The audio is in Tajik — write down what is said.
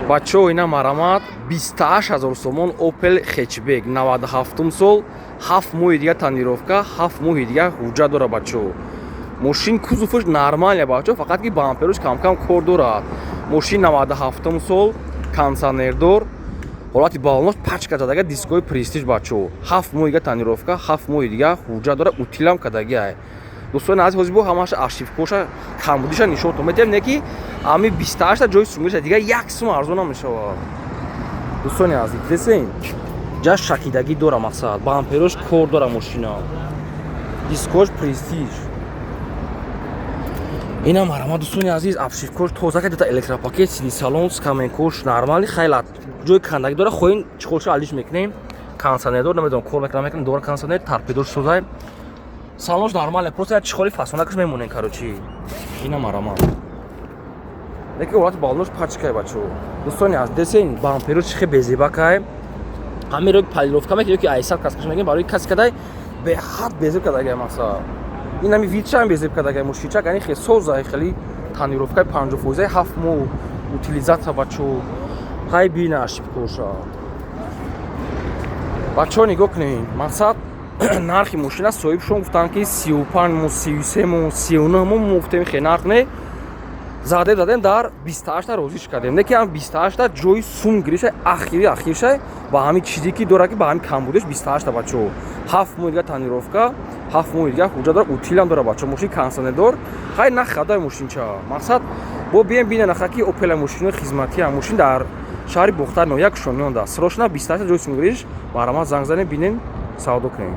Бачо ина марамад 28000 сомон Opel Hatchback 97 сол 7 моҳи дига танировка 7 моҳи дига ҳуҷҷат дора бачо. Мошин кузоваш нормале бачо, фақат ки бампераш кам-кам кор дорад. Мошин 97 сол кондиционердор ҳолати балонош пачка задага дискои престиж бачо. 7 моҳи дига танировка 7 моҳи дига ҳуҷҷат дора, утилам кадагиай. Дӯстони азиз ҳозир бо ҳамаша аршивкоша камбудиша нишонто метем не ки ами 28 та ҷои сумиша дига 1 сум арзон намешавад. Дӯстони азиз десен ҷа шакидаги дора мақсад, бамперош кор дора мошина. Дискош престиж. Ина марама дӯстони азиз аршивкош тоза кардата электропакет сиди салон скаменкош нормали хайлат. ҷои кандаги дора хоин чихолша алиш мекунем. Кондиционер намедонам кор мекунам дора кондиционер торпедош созай. Салонш нормале, просто чихоли фасонакаш мемонен карочи. Ина марама. Леки ҳолати балонош пачкай бачо. Дӯстони аз десен бамперош чихе безебакай. Ҳамеро полировка мекунем ки айсар каскаш мегем барои каси кадай беҳад безеб кадагай мақсад. Инами витшам безеб кадагай мошинчак, ани хе созай хели танировкай 50% 7 моҳ утилизатсия бачо. Хай бина аршивкоша. Бачо нигоҳ кунед. Мақсад нархи мошина соҳибшон гуфтанд ки 35 моҳ, 33 моҳ, 39 моҳ муфтем хе нарх не. Задем дар 28 та розиш кардем. Неки ам 28 та ҷои сум гириша ахирша ба ҳамин чизе ки дора ки ба ҳамин камбудеш 28 та бачо. 7 моҳи дига танировка, 7 моҳи дига ҳуҷҷат дора, утилам дора бачо. Мошин кондиционердор. Хай нах хадай мошинча. Мақсад бо бием бина наха ки Opel мошинои хизматӣ ам мошин дар шаҳри Бухтар нояк шонёнда. Срочно 28 та ҷои сум гириш. Барама занг занем бинем савдо кунем.